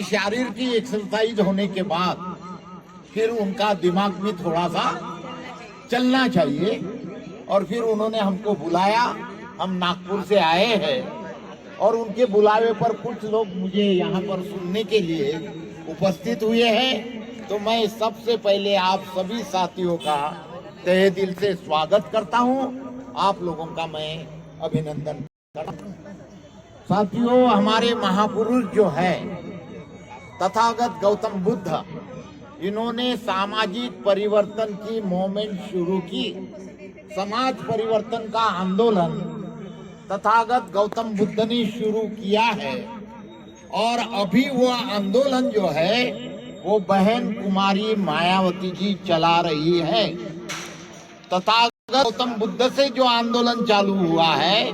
शारीरिक एक्सरसाइज होने के बाद फिर उनका दिमाग भी थोड़ा सा चलना चाहिए। और फिर उन्होंने हमको बुलाया, हम नागपुर से आए हैं और उनके बुलावे पर कुछ लोग मुझे यहाँ पर सुनने के लिए उपस्थित हुए हैं। तो मैं सबसे पहले आप सभी साथियों का तहे दिल से स्वागत करता हूँ, आप लोगों का मैं अभिनंदन करता हूँ। साथियों, हमारे महापुरुष जो है तथागत गौतम बुद्ध, इन्होंने सामाजिक परिवर्तन की मूवमेंट शुरू की। समाज परिवर्तन का आंदोलन तथागत गौतम बुद्ध ने शुरू किया है और अभी वो आंदोलन जो है वो बहन कुमारी मायावती जी चला रही है। तथागत गौतम बुद्ध से जो आंदोलन चालू हुआ है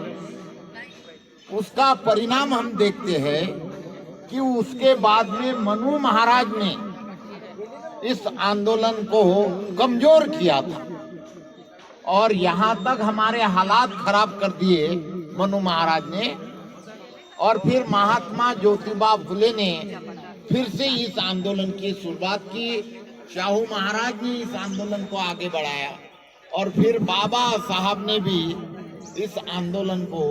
उसका परिणाम हम देखते हैं कि उसके बाद में मनु महाराज ने इस आंदोलन को कमजोर किया था और यहाँ तक हमारे हालात खराब कर दिए मनु महाराज ने। और फिर महात्मा ज्योतिबा फुले ने फिर से इस आंदोलन की शुरुआत की। शाहू महाराज ने इस आंदोलन को आगे बढ़ाया और फिर बाबा साहब ने भी इस आंदोलन को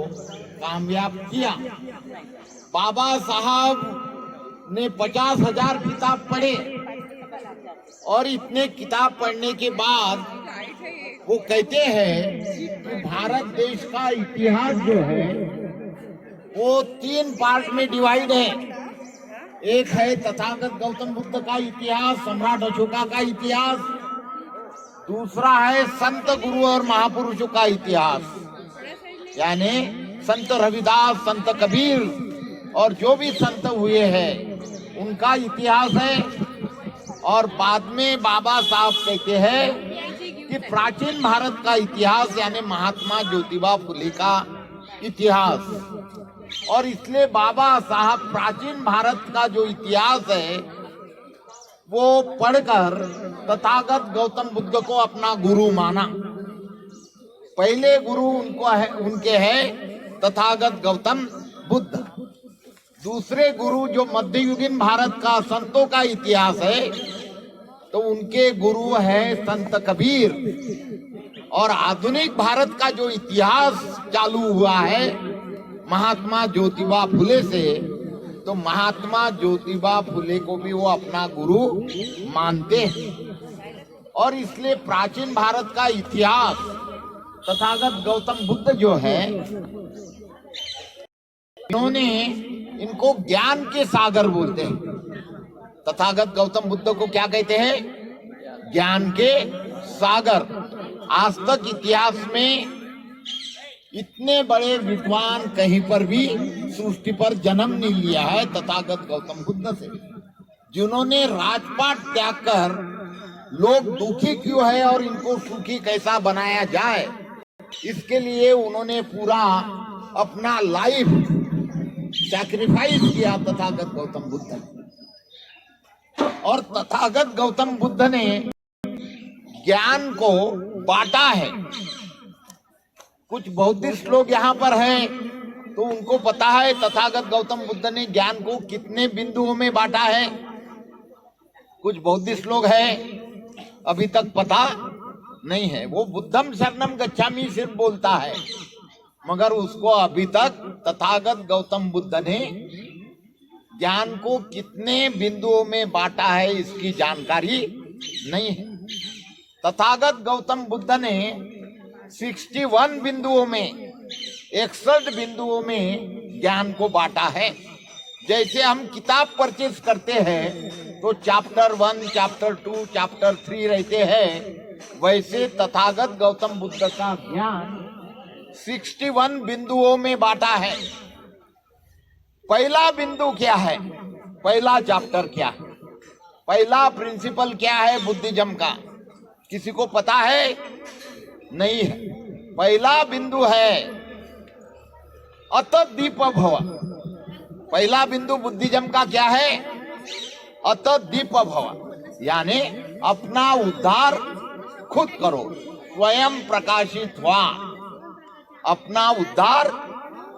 कामयाब किया। बाबा साहब ने 50,000 किताब पढ़े और इतने किताब पढ़ने के बाद वो कहते हैं कि भारत देश का इतिहास जो है वो 3 पार्ट में डिवाइड है। एक है तथागत गौतम बुद्ध का इतिहास, सम्राट अशोका का इतिहास। दूसरा है संत गुरु और महापुरुषों का इतिहास, यानी संत रविदास, संत कबीर और जो भी संत हुए हैं उनका इतिहास है। और बाद में बाबा साहब कहते हैं कि प्राचीन भारत का इतिहास, यानी महात्मा ज्योतिबा फुले का इतिहास। और इसलिए बाबा साहब प्राचीन भारत का जो इतिहास है वो पढ़कर तथागत गौतम बुद्ध को अपना गुरु माना। पहले गुरु उनके हैं तथागत गौतम बुद्ध। दूसरे गुरु जो मध्ययुगीन भारत का संतों का इतिहास है तो उनके गुरु है संत कबीर। और आधुनिक भारत का जो इतिहास चालू हुआ है महात्मा ज्योतिबा फुले से, तो महात्मा ज्योतिबा फुले को भी वो अपना गुरु मानते हैं। और इसलिए प्राचीन भारत का इतिहास तथागत गौतम बुद्ध जो है, इन्होंने इनको ज्ञान के सागर बोलते हैं। तथागत गौतम बुद्ध को क्या कहते हैं? ज्ञान के सागर। आज तक इतिहास में इतने बड़े विद्वान कहीं पर भी सृष्टि पर जन्म नहीं लिया है तथागत गौतम बुद्ध से, जिन्होंने राजपाट त्याग कर लोग दुखी क्यों है और इनको सुखी कैसा बनाया जाए, इसके लिए उन्होंने पूरा अपना लाइफ सैक्रिफाइस किया तथागत गौतम बुद्ध। और तथागत गौतम बुद्ध ने ज्ञान को बांटा है। कुछ बौद्धिस्ट लोग यहाँ पर हैं तो उनको पता है तथागत गौतम बुद्ध ने ज्ञान को कितने बिंदुओं में बांटा है। कुछ बौद्धिस्ट लोग हैं अभी तक पता नहीं है। वो बुद्धम शरणम गच्छामि सिर्फ बोलता है, मगर उसको अभी तक तथागत गौतम बुद्ध ने ज्ञान को कितने बिंदुओं में बांटा है इसकी जानकारी नहीं है। तथागत गौतम बुद्ध ने 61 बिंदुओं में, 61 बिंदुओं में ज्ञान को बांटा है। जैसे हम किताब परचेज करते हैं तो चैप्टर 1, चैप्टर 2, चैप्टर 3 रहते हैं, वैसे तथागत गौतम बुद्ध का ज्ञान 61 बिंदुओं में बांटा है। पहला बिंदु क्या है? पहला चैप्टर क्या है? पहला प्रिंसिपल क्या है बुद्धिज्म का? किसी को पता है? नहीं है। पहला बिंदु है अत दीप भव। पहला बिंदु बुद्धिज्म का क्या है? अत दीप भव, यानी अपना उद्धार खुद करो, स्वयं प्रकाशित हुआ। अपना उद्धार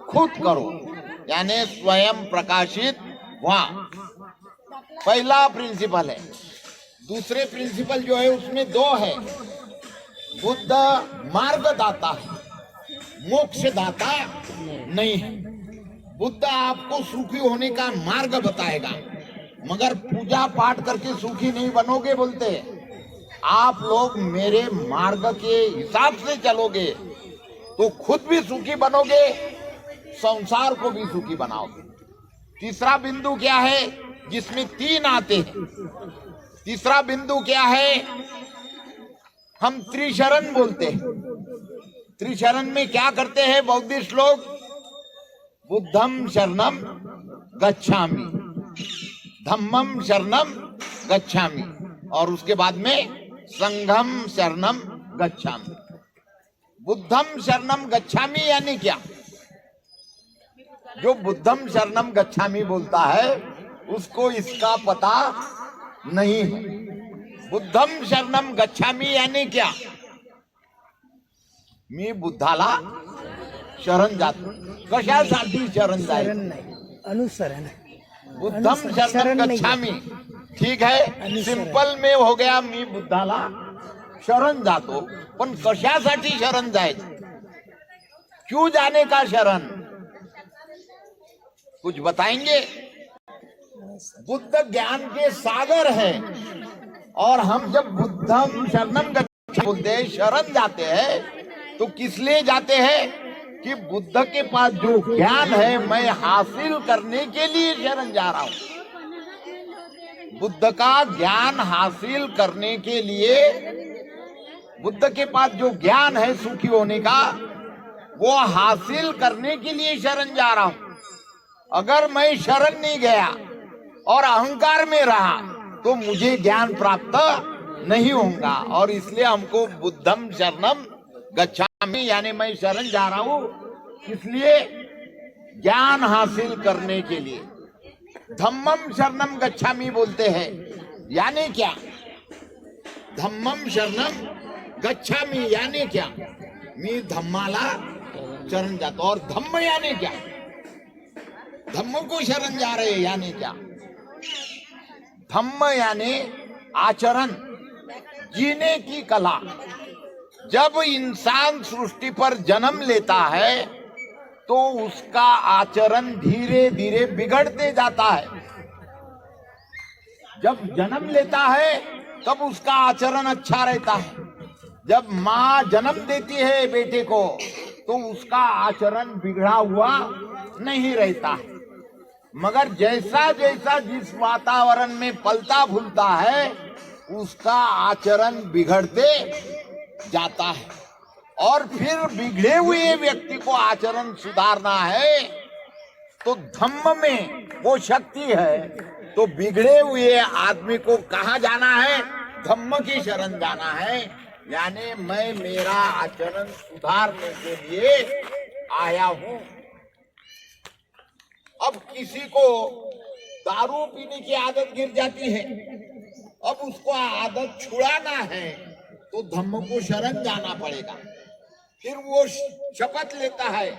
खुद करो, यानी स्वयं प्रकाशित हुआ। पहला प्रिंसिपल है। दूसरे प्रिंसिपल जो है उसमें दो है। बुद्ध मार्गदाता है, मोक्षदाता नहीं है। बुद्ध आपको सुखी होने का मार्ग बताएगा, मगर पूजा पाठ करके सुखी नहीं बनोगे बोलते। आप लोग मेरे मार्ग के हिसाब से चलोगे तो खुद भी सुखी बनोगे, संसार को भी सुखी बनाओगे। तीसरा बिंदु क्या है जिसमें तीन आते हैं? तीसरा बिंदु क्या है? हम त्रिशरण बोलते हैं। त्रिशरण में क्या करते हैं बौद्धिस्ट लोग? बुद्धम शरणम गच्छामि, धम्मम शरणम गच्छामि, और उसके बाद में संघम शरणम गच्छामि। बुद्धम शरणम गच्छामि यानी क्या? जो बुद्धम शरणम गच्छामि बोलता है उसको इसका पता नहीं है। बुद्धम शरणम गच्छामि यानी क्या? मी बुद्धाला शरण जातो। कशासाठी शरण जायचं? अनुसरण। बुद्धम शरणम गच्छामि, ठीक है, सिंपल में हो गया मी बुद्धाला शरण जातो। पण कशासाठी शरण जायचं? क्यों जाने का शरण? कुछ बताएंगे? बुद्ध ज्ञान के सागर है, और हम जब बुद्धम शरणम गच्छामि बोलते हैं, शरण जाते हैं, तो किस लिए जाते हैं? कि बुद्ध के पास जो ज्ञान है मैं हासिल करने के लिए शरण जा रहा हूं। बुद्ध का ज्ञान हासिल करने के लिए, बुद्ध के पास जो ज्ञान है सुखी होने का, वो हासिल करने के लिए शरण जा रहा हूं। अगर मैं शरण नहीं गया और अहंकार में रहा तो मुझे ज्ञान प्राप्त नहीं होगा। और इसलिए हमको बुद्धम शरणम गच्छामि यानी मैं शरण जा रहा हूं, इसलिए ज्ञान हासिल करने के लिए। धम्मम शरणम गच्छामि बोलते हैं, यानी क्या? धम्मम शरणम गच्छामि यानी क्या? मी धम्माला शरण जाता। और धम्म यानी क्या? धम्म को शरण जा रहे यानी क्या? धम्म यानी आचरण, जीने की कला। जब इंसान सृष्टि पर जन्म लेता है तो उसका आचरण धीरे धीरे बिगड़ते जाता है। जब जन्म लेता है तब उसका आचरण अच्छा रहता है। जब माँ जन्म देती है बेटे को तो उसका आचरण बिगड़ा हुआ नहीं रहता है। मगर जैसा जैसा जिस वातावरण में पलता फूलता है उसका आचरण बिगड़ते जाता है। और फिर बिगड़े हुए व्यक्ति को आचरण सुधारना है तो धम्म में वो शक्ति है। तो बिगड़े हुए आदमी को कहाँ जाना है? धम्म की शरण जाना है। यानी मैं मेरा आचरण सुधारने के लिए आया हूं। अब किसी को दारू पीने की आदत गिर जाती है, अब उसको आदत छुड़ाना है तो धम्म को शरण जाना पड़ेगा। फिर वो शपथ लेता है,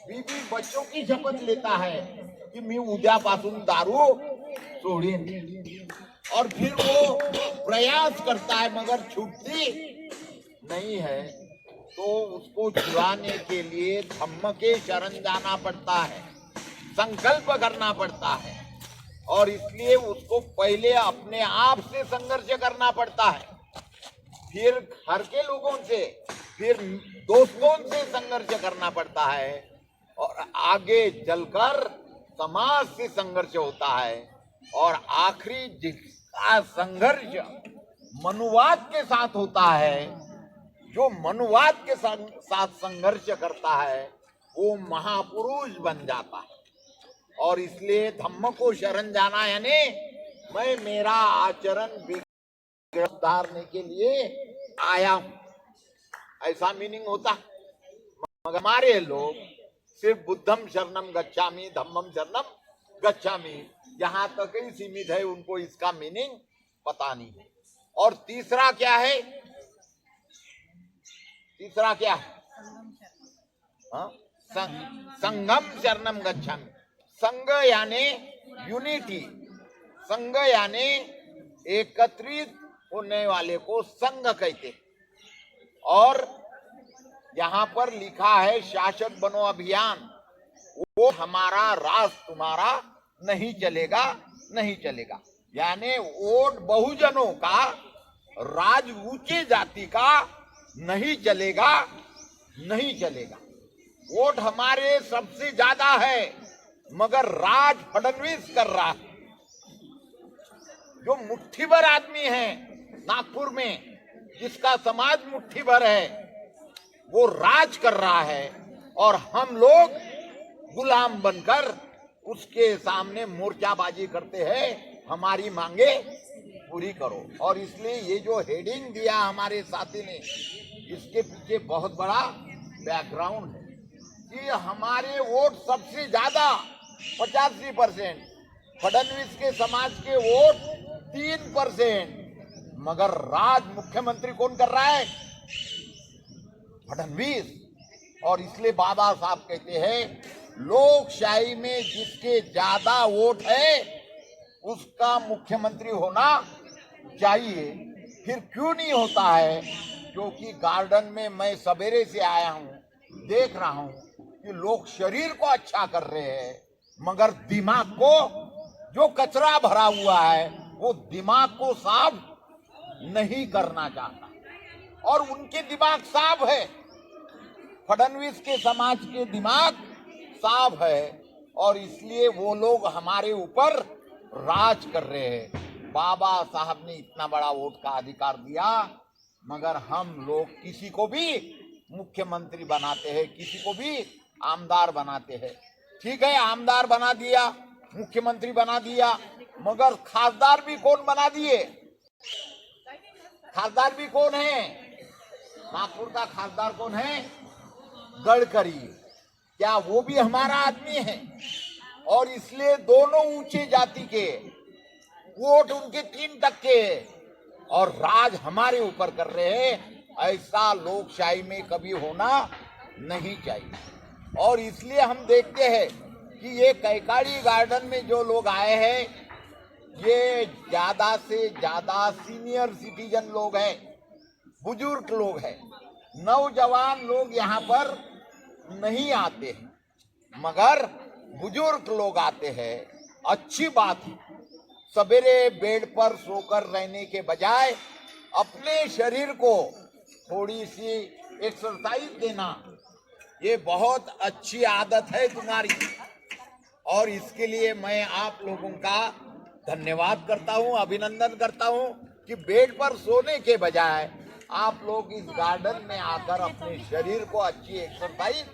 बीवी बच्चों की शपथ लेता है कि मैं उद्यापासून दारू सोडेन। और फिर वो प्रयास करता है मगर छूटती नहीं है, तो उसको छुड़ाने के लिए धम्म के शरण जाना पड़ता है, संकल्प करना पड़ता है। और इसलिए उसको पहले अपने आप से संघर्ष करना पड़ता है, फिर घर के लोगों से, फिर दोस्तों से संघर्ष करना पड़ता है, और आगे चलकर समाज से संघर्ष होता है। और आखिरी जिसका संघर्ष मनुवाद के साथ होता है, जो मनुवाद के साथ संघर्ष करता है वो महापुरुष बन जाता है। और इसलिए धम्म को शरण जाना यानी मैं मेरा आचरण सुधारने के लिए आया हूं, ऐसा मीनिंग होता। मगर हमारे लोग सिर्फ बुद्धम शरणम गच्छामि, धम्मम शरणम गच्छामि यहां तक ही सीमित है, उनको इसका मीनिंग पता नहीं है। और तीसरा क्या है? तीसरा क्या है? संगम शरणम गच्छामि। संघ यानी यूनिटी, संघ यानी एकत्रित होने वाले को संघ कहते हैं। और यहाँ पर लिखा है शासक बनो अभियान, वो हमारा राज तुम्हारा नहीं चलेगा, नहीं चलेगा। यानी वोट बहुजनों का, राज ऊंची जाति का नहीं चलेगा, नहीं चलेगा। वोट हमारे सबसे ज्यादा है, मगर राज फडणवीस कर रहा है। जो मुट्ठी भर आदमी है नागपुर में, जिसका समाज मुट्ठी भर है, वो राज कर रहा है और हम लोग गुलाम बनकर उसके सामने मोर्चाबाजी करते हैं, हमारी मांगे पूरी करो। और इसलिए ये जो हेडिंग दिया हमारे साथी ने, इसके पीछे बहुत बड़ा बैकग्राउंड है कि हमारे वोट सबसे ज्यादा 85%, फडणवीस के समाज के वोट 3%, मगर राज मुख्यमंत्री कौन कर रहा है? फडणवीस। और इसलिए बाबा साहब कहते हैं लोकशाही में जिसके ज्यादा वोट है उसका मुख्यमंत्री होना चाहिए। फिर क्यों नहीं होता है? क्योंकि गार्डन में मैं सवेरे से आया हूं, देख रहा हूं कि लोग शरीर को अच्छा कर रहे हैं, मगर दिमाग को, जो कचरा भरा हुआ है, वो दिमाग को साफ नहीं करना चाहता। और उनके दिमाग साफ है, फडणवीस के समाज के दिमाग साफ है, और इसलिए वो लोग हमारे ऊपर राज कर रहे हैं। बाबा साहब ने इतना बड़ा वोट का अधिकार दिया, मगर हम लोग किसी को भी मुख्यमंत्री बनाते हैं, किसी को भी आमदार बनाते हैं। ठीक है, आमदार बना दिया, मुख्यमंत्री बना दिया, मगर खासदार भी कौन बना दिए? खासदार भी कौन है? नागपुर का खासदार कौन है? गडकरी। क्या वो भी हमारा आदमी है? और इसलिए दोनों ऊंचे जाति के वोट उनके 3% और राज हमारे ऊपर कर रहे हैं। ऐसा लोकशाही में कभी होना नहीं चाहिए। और इसलिए हम देखते हैं कि ये कैकाड़ी गार्डन में जो लोग आए हैं, ये ज्यादा से ज्यादा सीनियर सिटीजन लोग हैं, बुजुर्ग लोग हैं। नौजवान लोग यहाँ पर नहीं आते हैं, मगर बुजुर्ग लोग आते हैं। अच्छी बात है, सवेरे बेड पर सोकर रहने के बजाय अपने शरीर को थोड़ी सी एक्सरसाइज देना, ये बहुत अच्छी आदत है तुम्हारी। और इसके लिए मैं आप लोगों का धन्यवाद करता हूं, अभिनंदन करता हूं कि बेड पर सोने के बजाय आप लोग इस गार्डन में आकर अपने शरीर को अच्छी एक्सरसाइज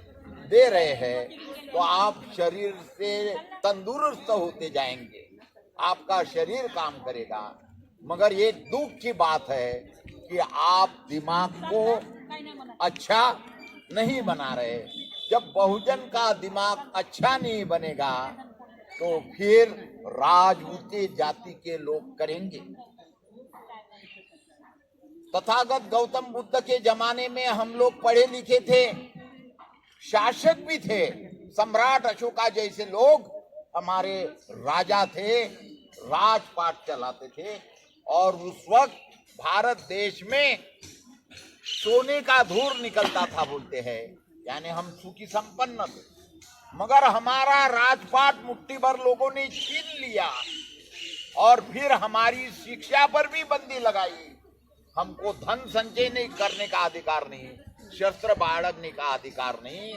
दे रहे हैं। तो आप शरीर से तंदुरुस्त होते जाएंगे, आपका शरीर काम करेगा। मगर ये दुख की बात है कि आप दिमाग को अच्छा नहीं बना रहे। जब बहुजन का दिमाग अच्छा नहीं बनेगा तो फिर राज ऊंचे जाति के लोग करेंगे। तथागत गौतम बुद्ध के जमाने में हम लोग पढ़े लिखे थे, शासक भी थे। सम्राट अशोका जैसे लोग हमारे राजा थे, राजपाट चलाते थे। और उस वक्त भारत देश में सोने का धूर निकलता था, बोलते हैं, यानी हम सुखी संपन्न थे। मगर हमारा राजपाट मुट्ठी भर लोगों ने छीन लिया और फिर हमारी शिक्षा पर भी बंदी लगाई। हमको धन संचय नहीं करने का अधिकार नहीं, शस्त्र बाढ़ने का अधिकार नहीं।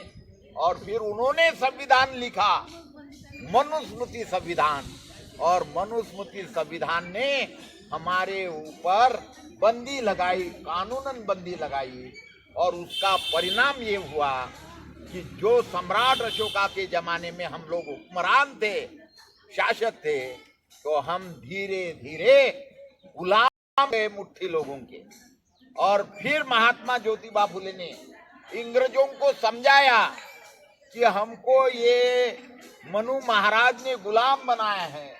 और फिर उन्होंने संविधान लिखा, मनुस्मृति संविधान, और मनुस्मृति संविधान ने हमारे ऊपर बंदी लगाई, कानूनन बंदी लगाई। और उसका परिणाम ये हुआ कि जो सम्राट अशोका के जमाने में हम लोग हुक्मरान थे, शासक थे, तो हम धीरे धीरे गुलाम थे मुट्ठी लोगों के। और फिर महात्मा ज्योतिबा फुले ने इंग्रजों को समझाया कि हमको ये मनु महाराज ने गुलाम बनाया है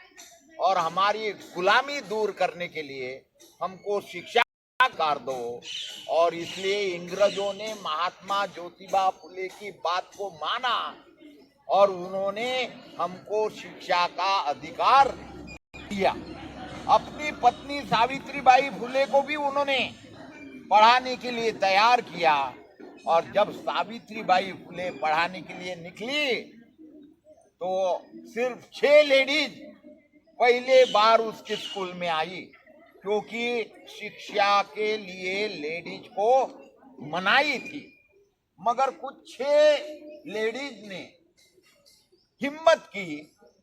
और हमारी गुलामी दूर करने के लिए हमको शिक्षा कर दो। और इसलिए इंग्रजों ने महात्मा ज्योतिबा फुले की बात को माना और उन्होंने हमको शिक्षा का अधिकार किया। अपनी पत्नी सावित्रीबाई फुले को भी उन्होंने पढ़ाने के लिए तैयार किया। और जब सावित्रीबाई फुले पढ़ाने के लिए निकली तो सिर्फ 6 लेडीज पहले बार उसके स्कूल में आई, क्योंकि शिक्षा के लिए लेडीज को मनाही थी। मगर कुछ 6 लेडीज ने हिम्मत की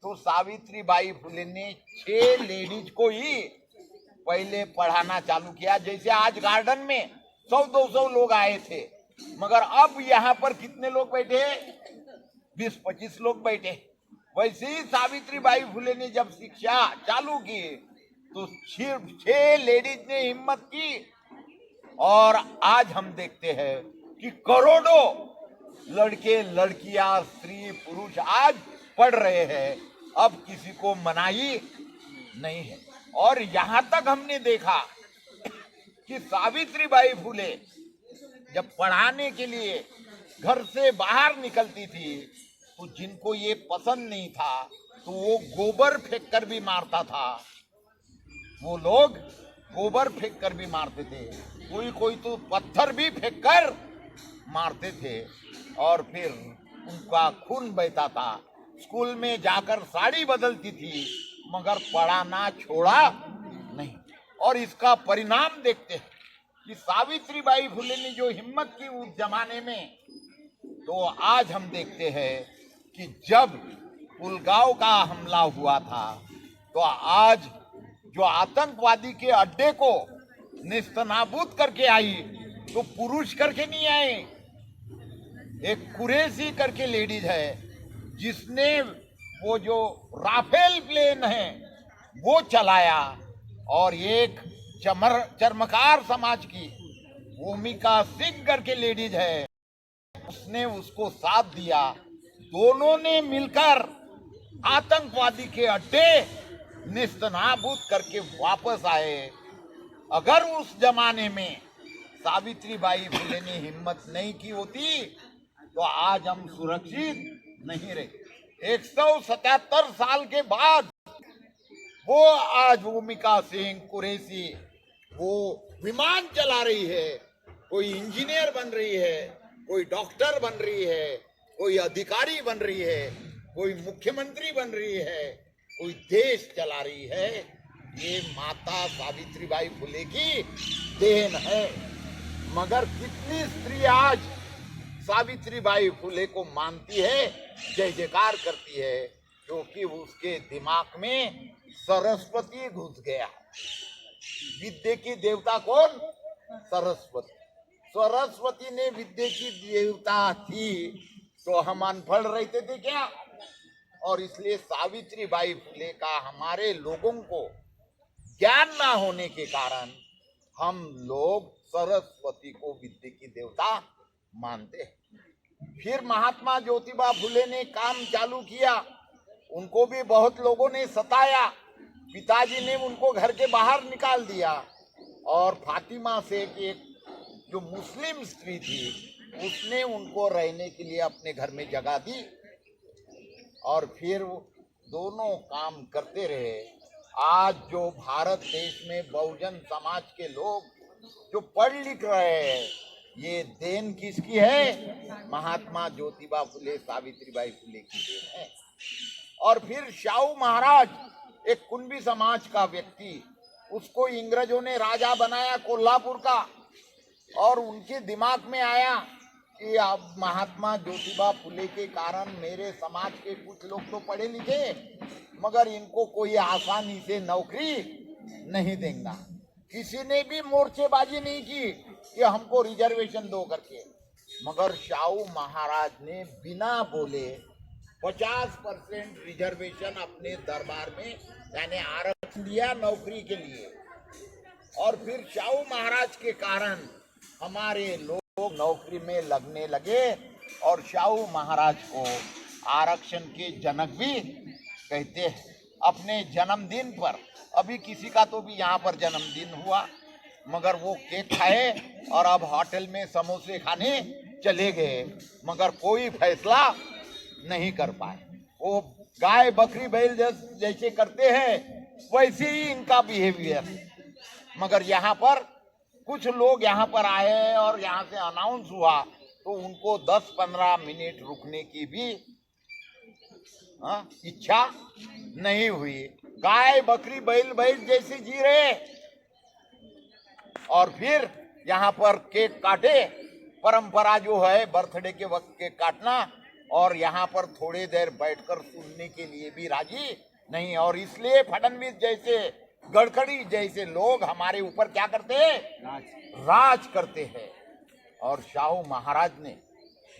तो सावित्रीबाई फुले ने 6 लेडीज को ही पहले पढ़ाना चालू किया। जैसे आज गार्डन में 100-200 लोग आए थे, मगर अब यहाँ पर कितने लोग बैठे? 20-25 लोग बैठे। वैसे ही सावित्रीबाई फुले ने जब शिक्षा चालू की तो सिर्फ 6 लेडीज ने हिम्मत की, और आज हम देखते हैं कि करोड़ों लड़के लड़कियां स्त्री पुरुष आज पढ़ रहे हैं। अब किसी को मनाही नहीं है। और यहां तक हमने देखा कि सावित्रीबाई फुले जब पढ़ाने के लिए घर से बाहर निकलती थी तो जिनको ये पसंद नहीं था तो वो गोबर फेंक कर भी मारता था। वो लोग गोबर फेंक कर भी मारते थे, कोई तो पत्थर भी फेंक कर मारते थे, और फिर उनका खून बहता था। स्कूल में जाकर साड़ी बदलती थी, मगर पढ़ाना छोड़ा नहीं। और इसका परिणाम देखते हैं कि सावित्रीबाई फुले ने जो हिम्मत की उस जमाने में, तो आज हम देखते हैं कि जब पुलगांव का हमला हुआ था तो आज जो आतंकवादी के अड्डे को नेस्तनाबूद करके आई तो पुरुष करके नहीं आए। एक कुरैशी करके लेडीज है जिसने वो जो राफेल प्लेन है वो चलाया, और एक चर्मकार समाज की भूमिका सिंह करके लेडीज है, उसने उसको साथ दिया। दोनों ने मिलकर आतंकवादी के अड्डे नेस्तनाबूद करके वापस आए। अगर उस जमाने में सावित्रीबाई फुले ने हिम्मत नहीं की होती तो आज हम सुरक्षित नहीं रहे। 177 साल के बाद वो आज भूमिका सिंह कुरैशी वो विमान चला रही है, कोई इंजीनियर बन रही है, कोई डॉक्टर बन रही है, कोई अधिकारी बन रही है, कोई मुख्यमंत्री बन रही है, कोई देश चला रही है। ये माता सावित्रीबाई फुले की देन है। मगर कितनी स्त्री आज सावित्रीबाई फुले को मानती है, जय जयकार करती है, क्योंकि उसके दिमाग में सरस्वती घुस गया। विद्या की देवता कौन? सरस्वती। सरस्वती ने विद्या की देवता थी तो हम अनपढ़ रहते थे क्या? और इसलिए सावित्रीबाई फुले का हमारे लोगों को ज्ञान ना होने के कारण हम लोग सरस्वती को विद्या की देवता मानते हैं। फिर महात्मा ज्योतिबा फुले ने काम चालू किया, उनको भी बहुत लोगों ने सताया। पिताजी ने उनको घर के बाहर निकाल दिया, और फातिमा शेख एक जो मुस्लिम स्त्री थी उसने उनको रहने के लिए अपने घर में जगह दी, और फिर दोनों काम करते रहे। आज जो भारत देश में बहुजन समाज के लोग जो पढ़ लिख रहे हैं, ये देन किसकी है? महात्मा ज्योतिबा फुले सावित्रीबाई फुले की देन है। और फिर शाहू महाराज, एक कुंभी समाज का व्यक्ति, उसको इंग्रजों ने राजा बनाया कोल्हापुर का, और उनके दिमाग में आया कि अब महात्मा ज्योतिबा फुले के कारण मेरे समाज के कुछ लोग तो पढ़े लिखे, मगर इनको कोई आसानी से नौकरी नहीं देगा। किसी ने भी मोर्चेबाजी नहीं की कि हमको रिजर्वेशन दो करके, मगर शाहू महाराज ने बिना बोले 50% रिजर्वेशन अपने दरबार में यानी आरक्षण दिया नौकरी के लिए। और फिर शाहू महाराज के कारण हमारे लोग नौकरी में लगने लगे, और शाहू महाराज को आरक्षण के जनक भी कहते हैं। अपने जन्मदिन पर, अभी किसी का तो भी यहाँ पर जन्मदिन हुआ, मगर वो केक खाए और अब होटल में समोसे खाने चले गए, मगर कोई फैसला नहीं कर पाए। वो गाय बकरी बैल जैसे करते हैं वैसे ही इनका बिहेवियर। मगर यहाँ पर कुछ लोग यहाँ पर आए और यहाँ से अनाउंस हुआ तो उनको 10-15 मिनट रुकने की भी इच्छा नहीं हुई। गाय बकरी बैल बैल जैसे जी रहे और फिर यहाँ पर केक काटे। परंपरा जो है बर्थडे के वक्त केक काटना, और यहाँ पर थोड़ी देर बैठकर सुनने के लिए भी राजी नहीं। और इसलिए फडणवीस जैसे, गडकरी जैसे लोग हमारे ऊपर क्या करते हैं? राज करते हैं। और शाहू महाराज ने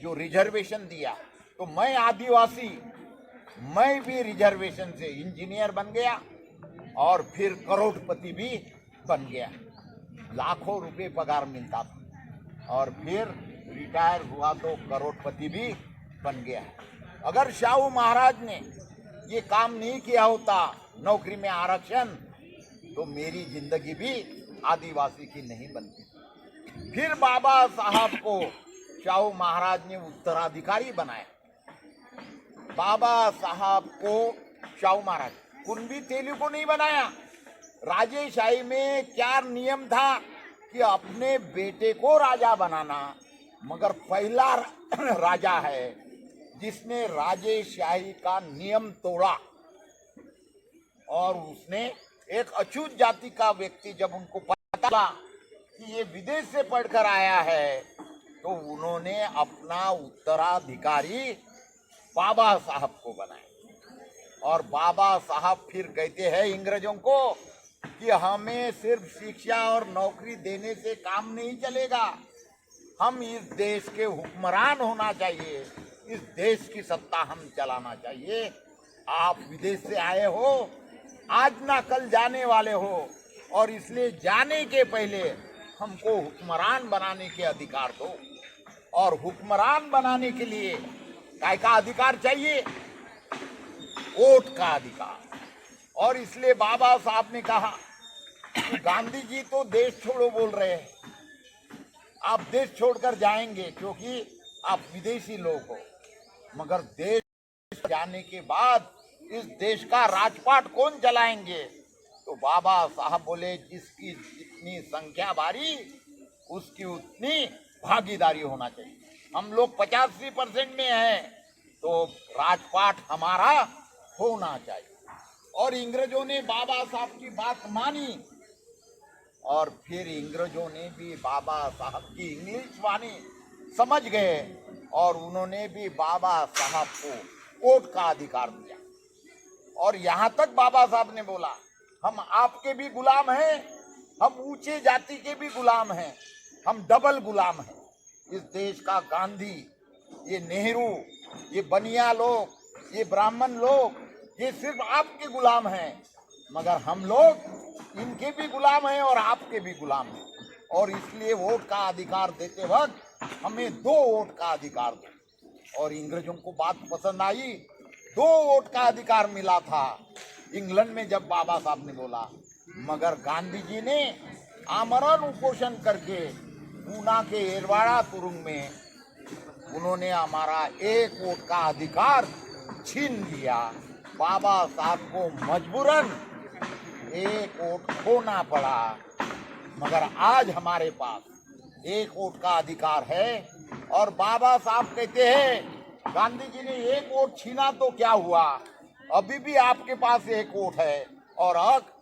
जो रिजर्वेशन दिया, तो मैं आदिवासी, मैं भी रिजर्वेशन से इंजीनियर बन गया और फिर करोड़पति भी बन गया। लाखों रुपए पगार मिलता था और फिर रिटायर हुआ तो करोड़पति भी बन गया। अगर शाहू महाराज ने ये काम नहीं किया होता, नौकरी में आरक्षण, तो मेरी जिंदगी भी आदिवासी की नहीं बनती। फिर बाबा साहब को शाहू महाराज ने उत्तराधिकारी बनाया। बाबा साहब को शाहू महाराज कुणबी तेली को नहीं बनाया। राजेशाही में क्या नियम था कि अपने बेटे को राजा बनाना, मगर पहला राजा है जिसने राजेशाही का नियम तोड़ा। और उसने एक अछूत जाति का व्यक्ति, जब उनको पता चला कि ये विदेश से पढ़कर आया है, तो उन्होंने अपना उत्तराधिकारी बाबा साहब को बनाया। और बाबा साहब फिर कहते हैं अंग्रेजों को कि हमें सिर्फ शिक्षा और नौकरी देने से काम नहीं चलेगा, हम इस देश के हुक्मरान होना चाहिए, इस देश की सत्ता हम चलाना चाहिए। आप विदेश से आए हो, आज ना कल जाने वाले हो, और इसलिए जाने के पहले हमको हुक्मरान बनाने के अधिकार दो। और हुक्मरान बनाने के लिए काय का अधिकार चाहिए? वोट का अधिकार। और इसलिए बाबा साहब ने कहा कि गांधी जी तो देश छोड़ो बोल रहे हैं, आप देश छोड़कर जाएंगे क्योंकि आप विदेशी लोग हो, मगर देश जाने के बाद इस देश का राजपाट कौन चलाएंगे? तो बाबा साहब बोले, जिसकी जितनी संख्या भारी उसकी उतनी भागीदारी होना चाहिए। हम लोग 85% में हैं, तो राजपाट हमारा होना चाहिए। और अंग्रेजों ने बाबा साहब की बात मानी, और फिर अंग्रेजों ने भी बाबा साहब की इंग्लिश वाणी समझ गए, और उन्होंने भी बाबा साहब को वोट का अधिकार दिया। और यहाँ तक बाबा साहब ने बोला, हम आपके भी गुलाम हैं, हम ऊंचे जाति के भी गुलाम हैं, हम डबल गुलाम हैं। इस देश का गांधी, ये नेहरू, ये बनिया लोग, ये ब्राह्मण लोग, ये सिर्फ आपके गुलाम हैं, मगर हम लोग इनके भी गुलाम हैं और आपके भी गुलाम हैं। और इसलिए वोट का अधिकार देते वक्त हमें 2 वोट का अधिकार दो। और अंग्रेजों को बात पसंद आई, 2 वोट का अधिकार मिला था इंग्लैंड में जब बाबा साहब ने बोला। मगर गांधी जी ने आमरण उपोषण करके पूना के एरवाड़ा तुरुंग में उन्होंने हमारा 1 वोट का अधिकार छीन लिया। बाबा साहब को मजबूरन 1 वोट खोना पड़ा, मगर आज हमारे पास 1 वोट का अधिकार है। और बाबा साहब कहते हैं, गांधी जी ने 1 वोट छीना तो क्या हुआ, अभी भी आपके पास 1 वोट है, और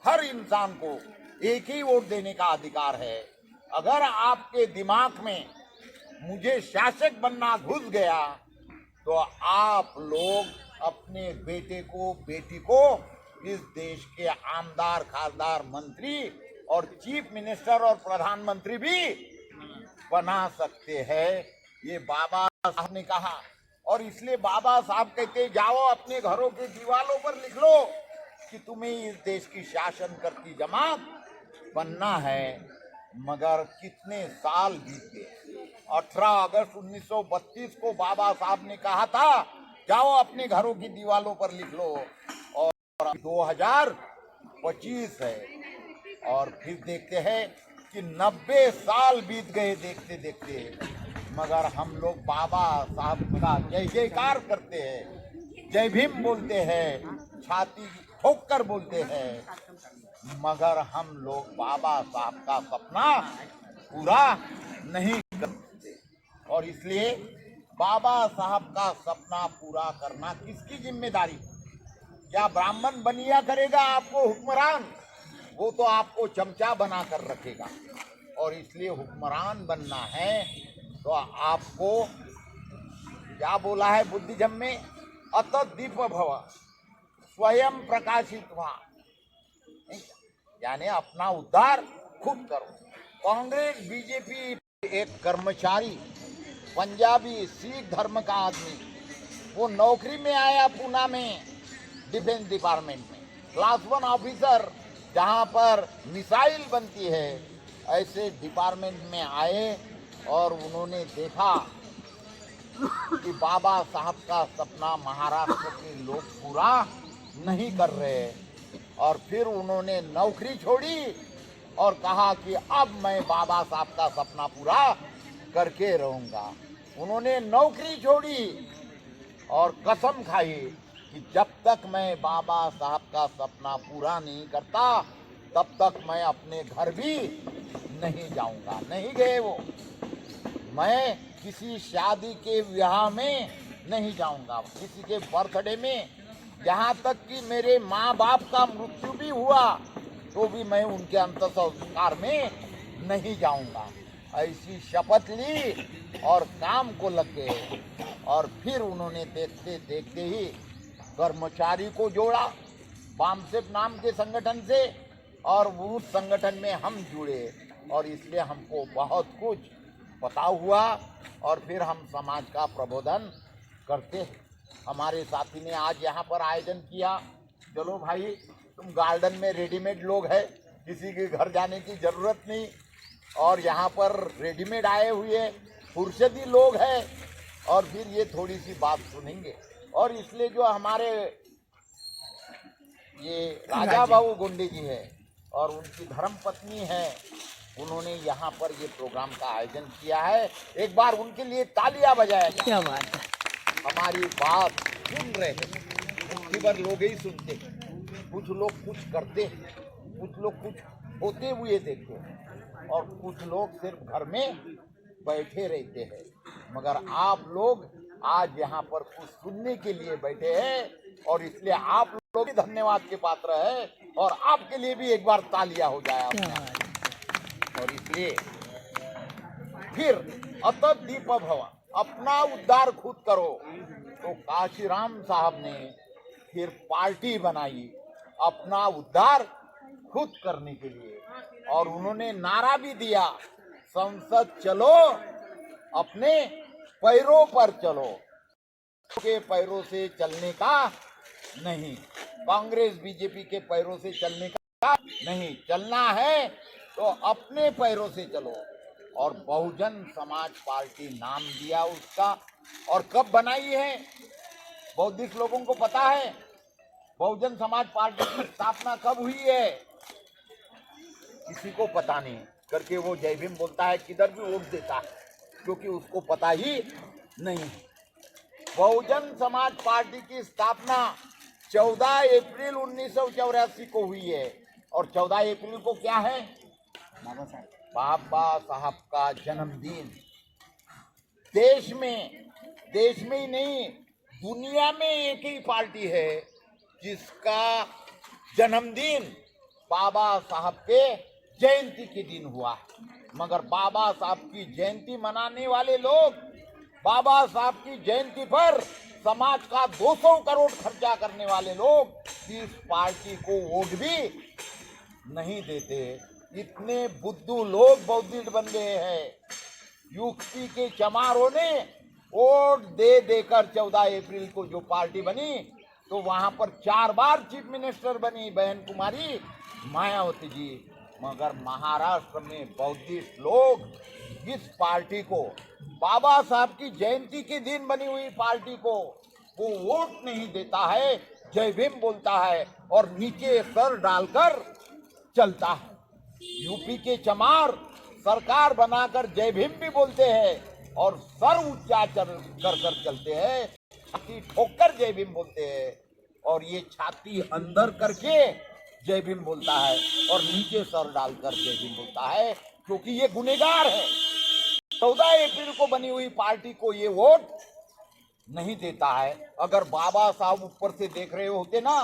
हर इंसान को 1 ही वोट देने का अधिकार है। अगर आपके दिमाग में मुझे शासक बनना घुस गया, तो आप लोग अपने बेटे को, बेटी को इस देश के आमदार, खासदार, मंत्री और चीफ मिनिस्टर और प्रधानमंत्री भी बना सकते हैं। ये बाबा साहब ने कहा। और इसलिए बाबा साहब कहते, जाओ अपने घरों के दीवारों पर लिख लो कि तुम्हें इस देश की शासन करती जमात बनना है। मगर कितने साल बीत गए। 18 अगस्त 1932 को बाबा साहब ने कहा था, जाओ अपने घरों की दीवारों पर लिख लो, और 2025 है। और फिर देखते हैं कि 90 साल बीत गए देखते देखते, मगर हम लोग बाबा साहब का जय जयकार करते हैं, जय भीम बोलते हैं, छाती ठोक कर बोलते हैं, मगर हम लोग बाबा साहब का सपना पूरा नहीं करते। और इसलिए बाबा साहब का सपना पूरा करना किसकी जिम्मेदारी? क्या ब्राह्मण बनिया करेगा आपको हुक्मरान? वो तो आपको चमचा बना कर रखेगा। और इसलिए हुक्मरान बनना है तो आपको क्या बोला है बुद्धिज्म में? अत दीप भव स्वयं प्रकाशित हुआ, यानी अपना उद्धार खुद करो। कांग्रेस बीजेपी एक कर्मचारी पंजाबी सिख धर्म का आदमी, वो नौकरी में आया पूना में डिफेंस डिपार्टमेंट में, क्लास 1 ऑफिसर, जहां पर मिसाइल बनती है, ऐसे डिपार्टमेंट में आए और उन्होंने देखा कि बाबा साहब का सपना महाराष्ट्र के लोग पूरा नहीं कर रहे। और फिर उन्होंने नौकरी छोड़ी और कहा कि अब मैं बाबा साहब का सपना पूरा करके रहूंगा। उन्होंने नौकरी छोड़ी और कसम खाई कि जब तक मैं बाबा साहब का सपना पूरा नहीं करता तब तक मैं अपने घर भी नहीं जाऊंगा। नहीं गए वो। मैं किसी शादी के विवाह में नहीं जाऊंगा, किसी के बर्थडे में, यहाँ तक कि मेरे माँ बाप का मृत्यु भी हुआ तो भी मैं उनके अंतिम संस्कार में नहीं जाऊंगा। ऐसी शपथ ली और काम को लग गए। और फिर उन्होंने देखते देखते ही कर्मचारी को जोड़ा बामसेप नाम के संगठन से, और उस संगठन में हम जुड़े और इसलिए हमको बहुत कुछ पता हुआ और फिर हम समाज का प्रबोधन करते हैं। हमारे साथी ने आज यहाँ पर आयोजन किया, चलो भाई तुम गार्डन में रेडीमेड लोग हैं, किसी के घर जाने की जरूरत नहीं, और यहाँ पर रेडीमेड आए हुए फुर्सती लोग हैं, और फिर ये थोड़ी सी बात सुनेंगे। और इसलिए जो हमारे ये राजा बाबू गोंडे जी है और उनकी धर्म पत्नी है, उन्होंने यहाँ पर ये प्रोग्राम का आयोजन किया है। एक बार उनके लिए तालियां बजाया जाए। क्या बात है। हमारी बात सुन रहे हैं, उनकी बार लोग ही सुनते, कुछ लोग कुछ करते, कुछ लोग कुछ होते हुए देखते, और कुछ लोग सिर्फ घर में बैठे रहते हैं। मगर आप लोग आज यहाँ पर कुछ सुनने के लिए बैठे हैं, और इसलिए आप लोग भी धन्यवाद के पात्र है, और आपके लिए भी एक बार तालियां हो जाए। और इसलिए फिर अतत दीप भव, अपना उद्धार खुद करो। तो काशीराम साहब ने फिर पार्टी बनाई अपना उद्धार खुद करने के लिए, और उन्होंने नारा भी दिया, संसद चलो अपने पैरों पर चलो, के पैरों से चलने का नहीं, कांग्रेस बीजेपी के पैरों से चलने का नहीं, चलना है तो अपने पैरों से चलो। और बहुजन समाज पार्टी नाम दिया उसका। और कब बनाई है? बौद्धिक लोगों को पता है बहुजन समाज पार्टी की स्थापना कब हुई है? किसी को पता नहीं करके वो जय भीम बोलता है, किधर भी वोट देता है, क्योंकि उसको पता ही नहीं। बहुजन समाज पार्टी की स्थापना 14 अप्रैल 1984 को हुई है। और 14 अप्रैल को क्या है? बाबा साहब का जन्मदिन। देश में ही नहीं, दुनिया में एक ही पार्टी है जिसका जन्मदिन बाबा साहब के जयंती के दिन हुआ। मगर बाबा साहब की जयंती मनाने वाले लोग बाबा साहब की जयंती पर समाज का 200 करोड़ खर्चा करने वाले लोग इस पार्टी को वोट भी नहीं देते। इतने बुद्धू लोग बौद्धिक बन गए हैं। यूपी के चमारों ने वोट दे देकर 14 अप्रैल को जो पार्टी बनी, तो वहां पर 4 बार चीफ मिनिस्टर बनी बहन कुमारी मायावती जी। मगर महाराष्ट्र में बौद्धिस्ट लोग इस पार्टी को, बाबा साहब की जयंती के दिन बनी हुई पार्टी को, वो वोट नहीं देता है, जय भीम बोलता है और नीचे सर डालकर चलता है। यूपी के चमार सरकार बनाकर जय भीम भी बोलते हैं और सर ऊंचा कर चलते हैं, ठोकर जय भीम बोलते हैं। और ये छाती अंदर करके जय भीम बोलता है और नीचे सर डालकर जय भीम बोलता है, क्योंकि ये गुनहगार है। 14 अप्रैल को बनी हुई पार्टी को ये वोट नहीं देता है। अगर बाबा साहब ऊपर से देख रहे होते ना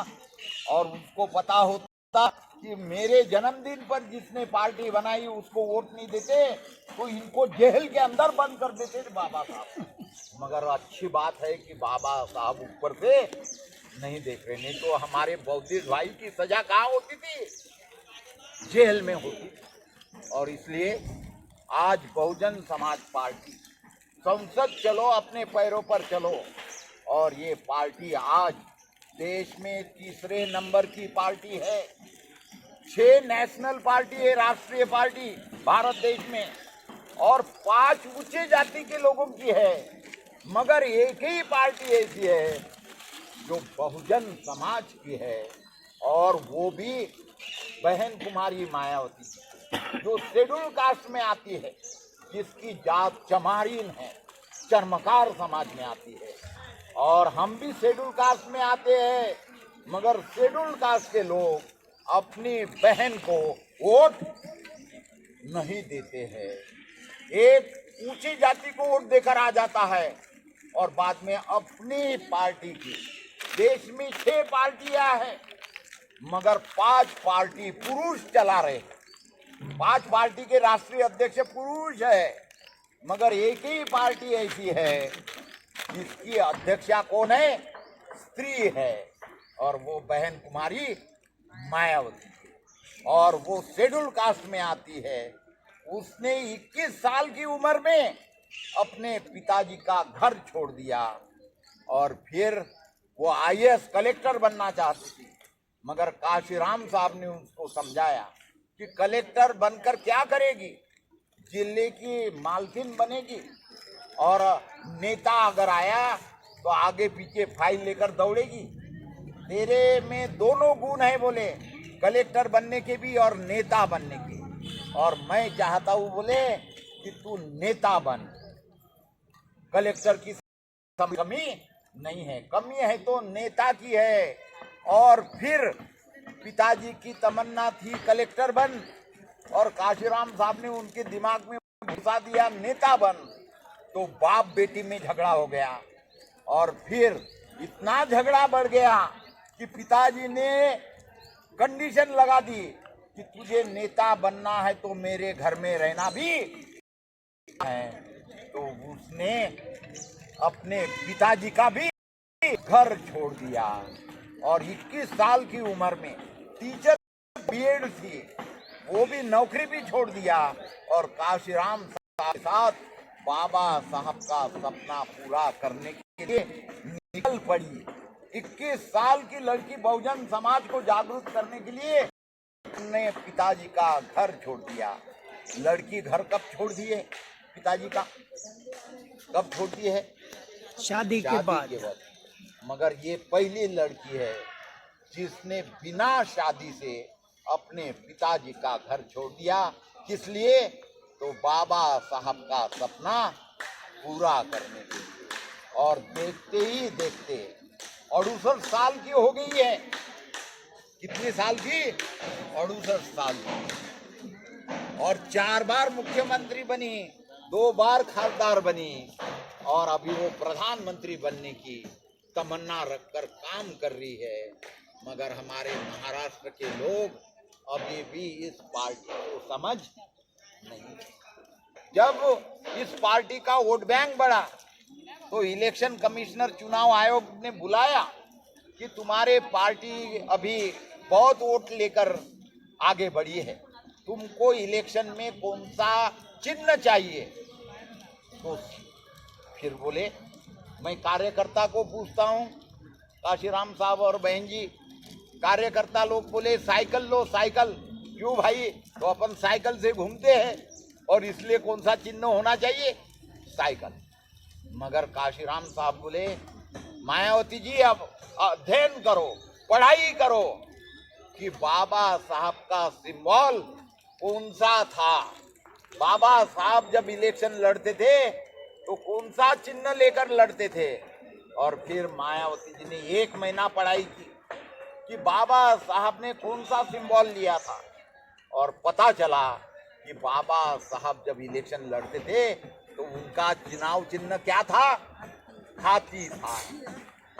और उसको पता होता कि मेरे जन्मदिन पर जिसने पार्टी बनाई उसको वोट नहीं देते तो इनको जेल के अंदर बंद कर देते थे बाबा साहब। मगर अच्छी बात है कि बाबा साहब ऊपर से नहीं देख रहे, नहीं तो हमारे बौद्धिस्ट भाई की सजा कहाँ होती थी? जेल में होती। और इसलिए आज बहुजन समाज पार्टी संसद चलो, अपने पैरों पर चलो। और ये पार्टी आज देश में तीसरे नंबर की पार्टी है। 6 नेशनल पार्टी है, राष्ट्रीय पार्टी भारत देश में, और 5 ऊंचे जाति के लोगों की है। मगर एक ही पार्टी ऐसी है जो बहुजन समाज की है, और वो भी बहन कुमारी मायावती जो शेड्यूल कास्ट में आती है, जिसकी जात चमारिन है, चर्मकार समाज में आती है। और हम भी शेड्यूल कास्ट में आते हैं, मगर शेड्यूल कास्ट के लोग अपनी बहन को वोट नहीं देते हैं। एक ऊंची जाति को वोट देकर आ जाता है और बाद में अपनी पार्टी की, देश में 6 पार्टियां हैं मगर 5 पार्टी पुरुष चला रहे हैं। 5 पार्टी के राष्ट्रीय अध्यक्ष पुरुष है, मगर एक ही पार्टी ऐसी है जिसकी अध्यक्षा कौन है? स्त्री है, और वो बहन कुमारी मायावती, और वो शेड्यूल कास्ट में आती है। उसने 21 साल की उम्र में अपने पिताजी का घर छोड़ दिया और फिर वो IAS कलेक्टर बनना चाहती थी, मगर काशीराम साहब ने उसको समझाया कि कलेक्टर बनकर क्या करेगी? जिले की मालकिन बनेगी, और नेता अगर आया तो आगे पीछे फाइल लेकर दौड़ेगी। तेरे में दोनों गुण है बोले, कलेक्टर बनने के भी और नेता बनने के, और मैं चाहता हूँ बोले कि तू नेता बन। कलेक्टर की कमी नहीं है, कमी है तो नेता की है। और फिर पिताजी की तमन्ना थी कलेक्टर बन, और काशीराम साहब ने उनके दिमाग में घुसा दिया नेता बन, तो बाप बेटी में झगड़ा हो गया। और फिर इतना झगड़ा बढ़ गया कि पिताजी ने कंडीशन लगा दी कि तुझे नेता बनना है तो मेरे घर में रहना भी है। तो उसने अपने पिताजी का भी घर छोड़ दिया, और 21 साल की उम्र में टीचर बीएड थी, वो भी नौकरी भी छोड़ दिया, और काशीराम साहब के साथ बाबा साहब का सपना पूरा करने के लिए निकल पड़ी। 21 साल की लड़की बहुजन समाज को जागरूक करने के लिए ने पिताजी का घर छोड़ दिया। लड़की घर कब छोड़ दिए? पिताजी का कब छोड़ दी है? शादी के बाद। मगर ये पहली लड़की है जिसने बिना शादी से अपने पिताजी का घर छोड़ दिया। किस लिए? तो बाबा साहब का सपना पूरा करने के लिए। और देखते ही देखते 68 साल की हो गई है। कितने साल की? 68 साल की। और 4 बार मुख्यमंत्री बनी, 2 बार खासदार बनी, और अभी वो प्रधानमंत्री बनने की तमन्ना रखकर काम कर रही है। मगर हमारे महाराष्ट्र के लोग अभी भी इस पार्टी को समझ नहीं। जब इस पार्टी का वोट बैंक बढ़ा तो इलेक्शन कमिश्नर चुनाव आयोग ने बुलाया कि तुम्हारे पार्टी अभी बहुत वोट लेकर आगे बढ़ी है, तुमको इलेक्शन में कौन सा चिन्ह चाहिए? तो फिर बोले मैं कार्यकर्ता को पूछता हूँ, काशीराम साहब और बहन जी। कार्यकर्ता लोग बोले साइकिल लो, साइकिल। क्यों भाई? तो अपन साइकिल से घूमते हैं और इसलिए कौन सा चिन्ह होना चाहिए? साइकिल। मगर काशीराम साहब बोले मायावती जी अब अध्ययन करो, पढ़ाई करो कि बाबा साहब का सिंबल कौन सा था। बाबा साहब जब इलेक्शन लड़ते थे तो कौन सा चिन्ह लेकर लड़ते थे। और फिर मायावती जी ने 1 महीना पढ़ाई की, कि बाबा साहब ने कौन सा सिंबल लिया था, और पता चला कि बाबा साहब जब इलेक्शन लड़ते थे तो उनका चुनाव चिन्ह क्या था, हाथी था।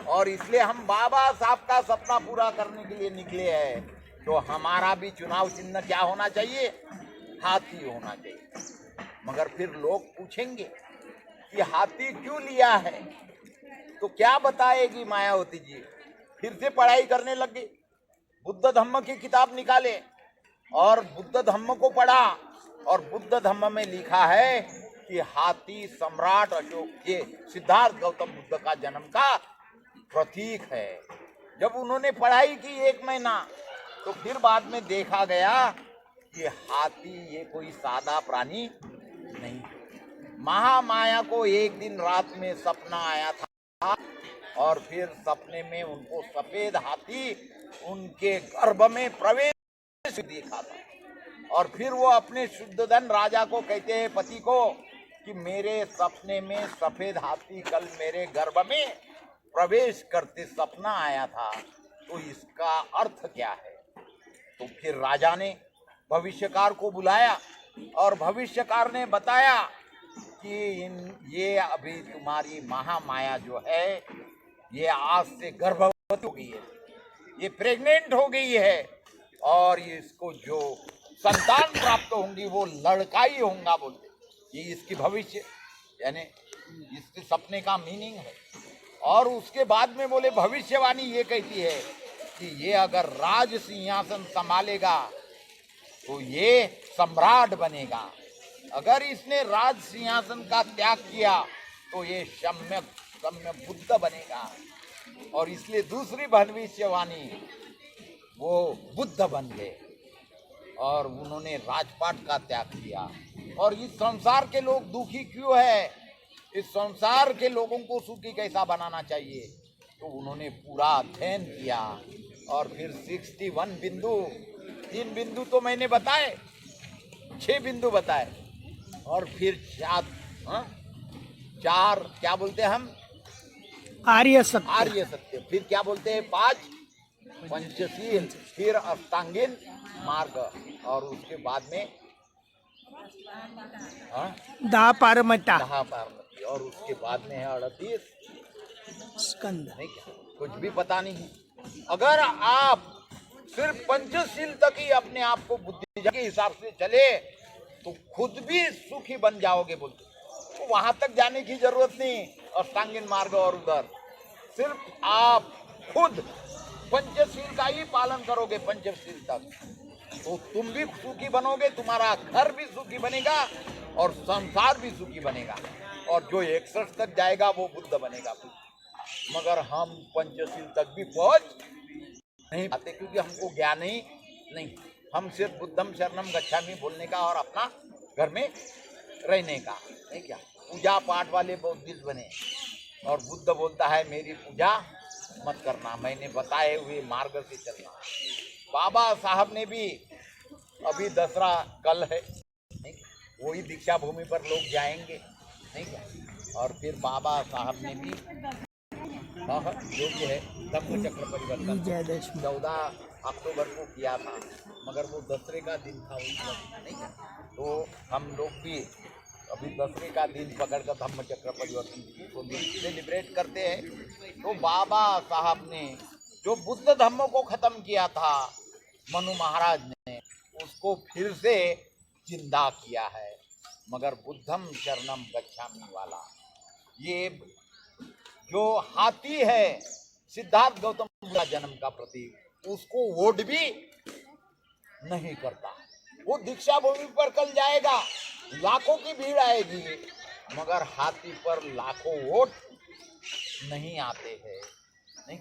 और इसलिए हम बाबा साहब का सपना पूरा करने के लिए निकले हैं, तो हमारा भी चुनाव चिन्ह क्या होना चाहिए, हाथी होना चाहिए। मगर फिर लोग पूछेंगे कि हाथी क्यों लिया है, तो क्या बताएगी मायावती जी। फिर से पढ़ाई करने लगे, बुद्ध धम्म की किताब निकाले और बुद्ध धम्म को पढ़ा, और बुद्ध धम्म में लिखा है कि हाथी सम्राट अशोक, ये सिद्धार्थ गौतम बुद्ध का जन्म का प्रतीक है। जब उन्होंने पढ़ाई की 1 महीना, तो फिर बाद में देखा गया कि हाथी ये कोई सादा प्राणी नहीं। महामाया को एक दिन रात में सपना आया था, और फिर सपने में उनको सफेद हाथी उनके गर्भ में प्रवेश देखा था। और फिर वो अपने शुद्धोधन राजा को कहते हैं, पति को, कि मेरे सपने में सफेद हाथी कल मेरे गर्भ में प्रवेश करते सपना आया था, तो इसका अर्थ क्या है। तो फिर राजा ने भविष्यकार को बुलाया, और भविष्यकार ने बताया कि ये अभी तुम्हारी महामाया जो है, ये आज से गर्भवती हो गई है, ये प्रेग्नेंट हो गई है, और इसको जो संतान प्राप्त होंगी वो लड़का ही होगा बोलते। ये इसकी भविष्य, यानी इसके सपने का मीनिंग है। और उसके बाद में बोले भविष्यवाणी ये कहती है कि ये अगर राज सिंहासन संभालेगा तो ये सम्राट बनेगा, अगर इसने राज सिंहासन का त्याग किया तो ये सम्य बुद्ध बनेगा। और इसलिए दूसरी भविष्यवाणी, वो बुद्ध बन गए और उन्होंने राजपाट का त्याग किया। और इस संसार के लोग दुखी क्यों है, इस संसार के लोगों को सुखी कैसा बनाना चाहिए, तो उन्होंने पूरा अध्ययन किया। और फिर 61 बिंदु, 3 बिंदु तो मैंने बताए, 6 बिंदु बताए, और फिर 4 क्या बोलते हैं हम, आर्य सत्य। आर्य सत्य। फिर क्या बोलते हैं, 5 पंचशील, फिर अष्टांगिन मार्ग, और उसके बाद में दाह पारमिता, और उसके बाद में है 38 स्कंद। नहीं, क्या कुछ भी पता नहीं। अगर आप सिर्फ पंचशील तक ही अपने आप को बुद्धि के हिसाब से चले तो खुद भी सुखी बन जाओगे बोलते। तो वहां तक जाने की जरूरत नहीं, अष्टांगिन मार्ग और उधर सिर्फ आप खुद पंचशील का ही पालन करोगे, पंचशील तक, तो तुम भी सुखी बनोगे, तुम्हारा घर भी सुखी बनेगा और संसार भी सुखी बनेगा। और जो 61 तक जाएगा वो बुद्ध बनेगा। मगर हम पंचशील तक भी पहुंच नहीं पाते, क्योंकि हमको ज्ञान ही नहीं। हम सिर्फ बुद्धम शरणम गच्छामि बोलने का और अपना घर में रहने का, नहीं क्या, पूजा पाठ वाले बुद्धिस्ट बने। और बुद्ध बोलता है मेरी पूजा मत करना, मैंने बताए हुए मार्ग से चलना। बाबा साहब ने भी, अभी दसरा कल है, नहीं, वही दीक्षा भूमि पर लोग जाएंगे, नहीं क्या। और फिर बाबा साहब ने भी जो भी है धम्म चक्र परिवर्तन 14 अक्टूबर को किया था, मगर वो दसरे का दिन था उस वक्त, नहीं क्या। तो हम लोग भी अभी दसरे का दिन पकड़कर धम्म चक्र परिवर्तन को सेलिब्रेट करते हैं। तो बाबा साहब ने जो बुद्ध धम्म को खत्म किया था, मनु महाराज ने उसको फिर से जिंदा किया है। मगर बुद्धम शरणम गच्छामि वाला, ये जो हाथी है सिद्धार्थ गौतम का जन्म का प्रतीक, उसको वोट भी नहीं करता। वो दीक्षा भूमि पर कल जाएगा, लाखों की भीड़ आएगी, मगर हाथी पर लाखों वोट नहीं आते हैं, नहीं।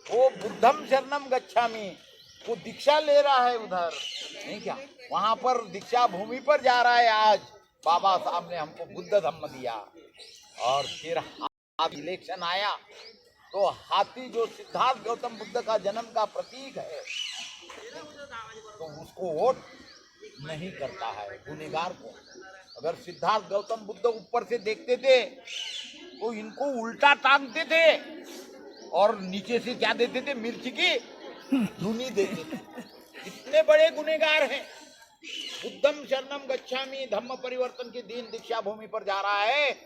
वो बुद्धम शरणम गच्छामि, वो दीक्षा ले रहा है उधर, नहीं क्या, वहां पर दीक्षा भूमि पर जा रहा है। आज बाबा साहब ने हमको बुद्ध धम्म दिया। और फिर इलेक्शन आया तो हाथी जो सिद्धार्थ गौतम बुद्ध का जन्म का प्रतीक है, तो उसको वोट नहीं करता है, गुनहगार को। अगर सिद्धार्थ गौतम बुद्ध ऊपर से देखते थे तो इनको उल्टा टांगते थे और नीचे से क्या देते थे, मिर्च की धुनी देते थे। इतने बड़े गुनहगार हैं। बुद्धम शरणम गच्छामि, धम्म परिवर्तन के दिन दीक्षा भूमि पर जा रहा है,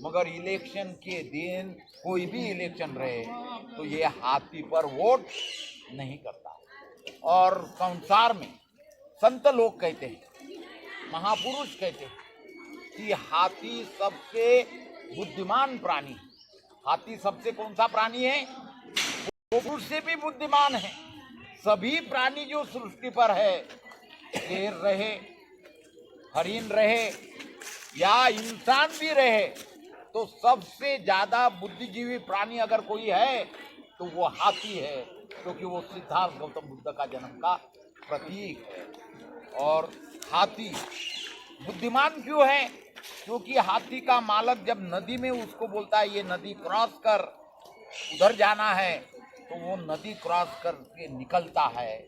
मगर इलेक्शन के दिन कोई भी इलेक्शन रहे तो ये हाथी पर वोट नहीं करता। और संसार में संत लोग कहते हैं, महापुरुष कहते हैं कि हाथी सबसे बुद्धिमान प्राणी। हाथी सबसे कौन सा प्राणी है? वो पुरुष से भी बुद्धिमान है। सभी प्राणी जो सृष्टि पर है, शेर रहे, हरिण रहे या इंसान भी रहे, तो सबसे ज्यादा बुद्धिजीवी प्राणी अगर कोई है तो वो हाथी है, क्योंकि वो सिद्धार्थ गौतम बुद्ध का जन्म का प्रतीक है। और हाथी बुद्धिमान क्यों है? क्योंकि हाथी का मालक जब नदी में उसको बोलता है ये नदी क्रॉस कर, उधर जाना है, तो वो नदी क्रॉस करके निकलता है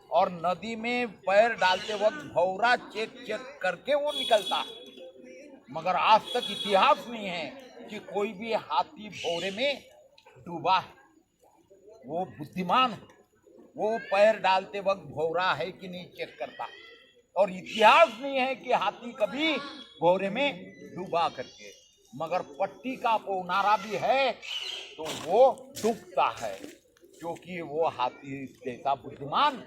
और नदी में पैर डालते वक्त भौरा चेक चेक करके वो निकलता है। मगर आज तक इतिहास नहीं है कि कोई भी हाथी भौरे में डूबा है। वो बुद्धिमान है, वो पैर डालते वक्त भौरा है कि नहीं चेक करता है। और इतिहास नहीं है कि हाथी कभी भौरे में डूबा करके। मगर पट्टी का पौनारा भी है तो वो डूबता है, क्योंकि वो हाथी जैसा बुद्धिमान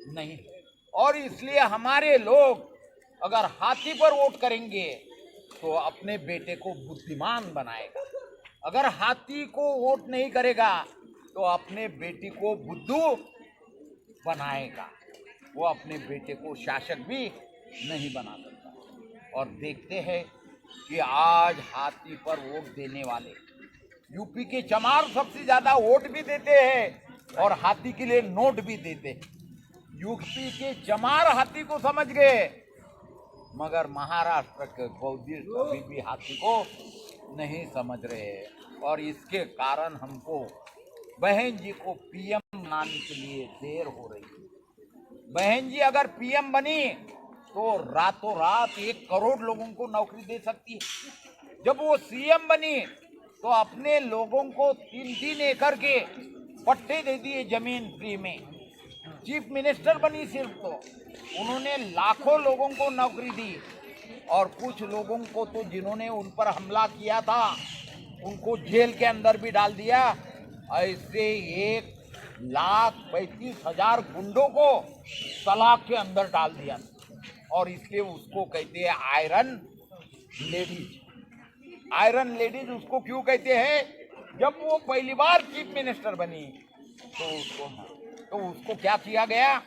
नहीं है। और इसलिए हमारे लोग अगर हाथी पर वोट करेंगे तो अपने बेटे को बुद्धिमान बनाएगा। अगर हाथी को वोट नहीं करेगा तो अपने बेटी को बुद्धू बनाएगा। वो अपने बेटे को शासक भी नहीं बना सकता। और देखते हैं कि आज हाथी पर वोट देने वाले यूपी के चमार सबसे ज्यादा वोट भी देते हैं और हाथी के लिए नोट भी देते हैं। यूपी के चमार हाथी को समझ गए, मगर महाराष्ट्र के बौद्धिस्ट अभी भी हाथी को नहीं समझ रहे। और इसके कारण हमको बहन जी को पीएम बनाने के लिए देर हो रही है। बहन जी अगर पीएम बनी तो रातों रात 1 करोड़ लोगों को नौकरी दे सकती है। जब वो सीएम बनी तो अपने लोगों को 3-3 एकड़ के पट्टे दे दिए जमीन फ्री में। चीफ मिनिस्टर बनी सिर्फ तो उन्होंने लाखों लोगों को नौकरी दी। और कुछ लोगों को तो जिन्होंने उन पर हमला किया था उनको जेल के अंदर भी डाल दिया। ऐसे 1,35,000 गुंडों को सलाख के अंदर डाल दिया। और इसलिए उसको कहते हैं आयरन लेडीज। आयरन लेडीज उसको क्यों कहते हैं? जब वो पहली बार चीफ मिनिस्टर बनी तो उसको क्या किया गया?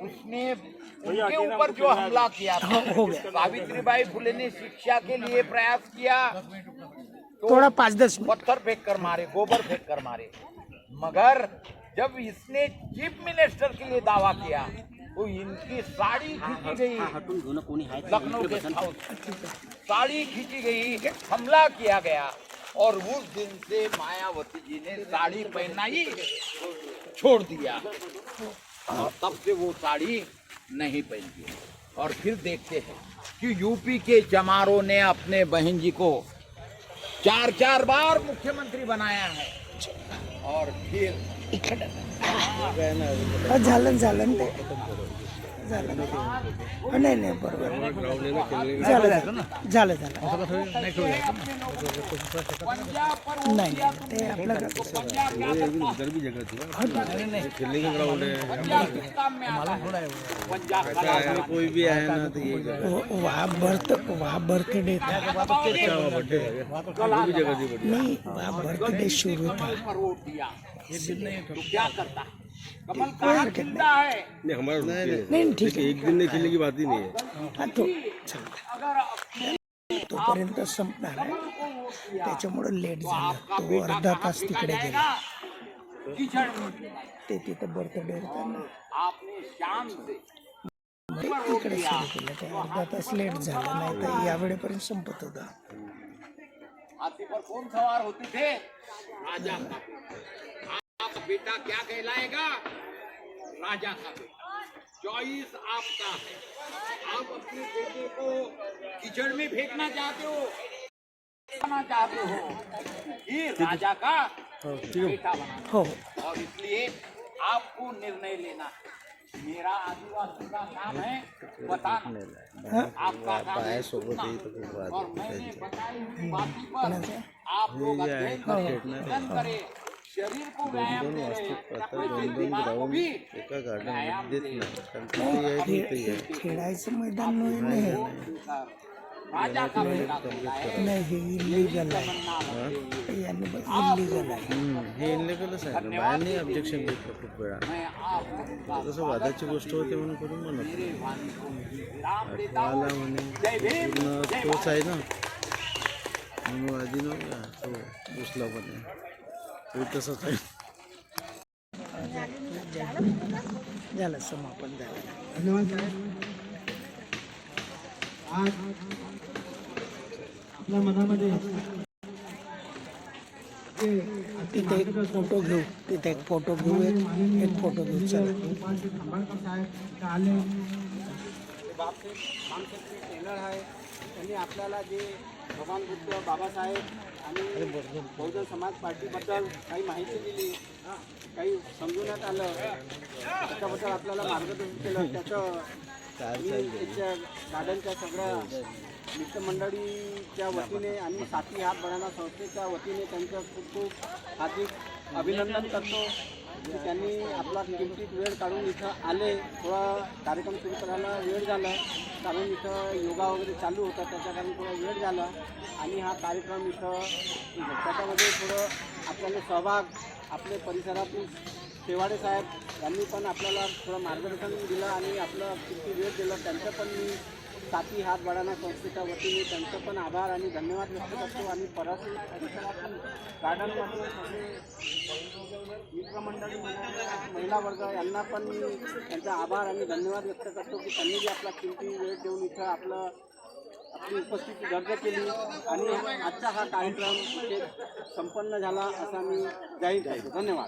उसने उनके ऊपर जो हमला किया था, सावित्रीबाई फुले ने शिक्षा के लिए प्रयास किया तो थोड़ा 5-10 मिनट पत्थर फेंक कर मारे, गोबर फेंक कर मारे। मगर जब इसने चीफ मिनिस्टर के लिए दावा किया तो इनकी साड़ी खींची गई, लखनऊ गेस्ट हाउस साड़ी खींची गई, हमला किया गया। और उस दिन से मायावती जी ने साड़ी पहनना ही छोड़ दिया और तब से वो साड़ी नहीं पहनती। और फिर देखते हैं कि यूपी के चमारों ने अपने बहन जी को 4-4 बार मुख्यमंत्री बनाया है। और फिर झालं झालं ते झालं नाही नाही बरोबर झालं नाही ते आपलं कोई भी आए ना तो ये वहाँ बर्थडे था नहीं, वहाँ बर्थडे शुरू था। तो क्या करता है? कमल कोई का हरकत चिंता है। नहीं हमारा नहीं ठीक आहे, एक दिन नहीं खेलने की बात ही नहीं है। हा तो तोपर्यंत संपणार आहे, त्याच्यामुळे लेट झालं। तो अर्धा तास तिकडे गेला, कीचड़ में ते तिथं बर्थडे होता ना, आपने शाम से तिकडे सुरू केलं। ते अर्धा तास लेट झालं, नाही तर या वेळेपर्यंत संपत होता। हाथी पर कौन सवार होते थे? राजा का। आपका बेटा क्या कहलाएगा? राजा का बेटा। चॉइस आपका है। आप अपने बेटे को कीचड़ में फेंकना चाहते हो, चाहते हो कि राजा का बेटा बनाना। हो और इसलिए आपको निर्णय लेना है। मेरा आदिवासी का काम है बताना, आपका काम है सुनना, और मैंने बताई हुई बातों पर आप लोग अध्ययन करें, चिंतन करें, शरीर को व्यायाम दे रहे हैं, दिमाग को भी एका गार्डन देत नाही कारण तिथे आहे खेळायचं मैदान नाही राजा का बेटा बोला है, नाही हे इलिगल आहे यांनी इलिगल आहे हे इनलिगलच आहे ना बायांनी ऑब्जेक्शन घेतलं खूप वेळा मैं आपको तसं वादाची गोष्ट होते म्हणून करून म्हणत मेरे वाणी को विराम देता आला हूँ। म्हणे जय भीम, पूर्ण जय तोच आहे ना म्हणून आधी नव्हता तो दुसला म्हणे तो तसंच आहे झालं समापन झालं धन्यवाद साहेब. आज आपल्या मनामध्ये तिथे एक फोटो घेऊ तिथे एक फोटो घेऊ एक फोटो घेऊ चला गोपालजी खांबाळकर साहेब इथं आले. मानक्षेत्री ट्रेनर आहे. त्यांनी आपल्याला जे भगवान बुद्ध बाबासाहेब आणि बहुजन समाज पार्टीबद्दल काही माहिती दिली, काही समजवण्यात आलं, त्याच्याबद्दल आपल्याला मार्गदर्शन केलं. त्याचं मी त्यांच्या गार्डनच्या सगळ्या मित्रमंडळीच्या वतीने आणि साथी हात बढाना संस्थेच्या वतीने त्यांचं खूप खूप हार्दिक अभिनंदन करतो की त्यांनी आपला किंचित वेळ काढून इथं आले. थोडा कार्यक्रम सुरू करायला वेळ झाला कारण इथं योगा वगैरे चालू होता, त्याच्या कारण थोडा वेळ झाला आणि हा कार्यक्रम इथं त्याच्यामध्ये थोडं आपल्याला सहभाग आपले परिसरातील शेवाडे साहेब यांनी पण आपल्याला थोडं मार्गदर्शन दिलं आणि आपलं किती वेळ दिलं. त्यांचं पण मी साथी हात बढाना संस्थेच्या वतीने त्यांचं पण आभार आणि धन्यवाद व्यक्त करतो. आणि परत परिसरातील गार्डनमधून सगळे मित्रमंडळी महिला वर्ग यांना पण मी त्यांचा आभार आणि धन्यवाद व्यक्त करतो की त्यांनी जी आपला किमती वेळ देऊन इथं आपली उपस्थिती दर्ज केली आणि आजचा हा कार्यक्रम इथे संपन्न झाला असा मी जाहीर करतो. धन्यवाद.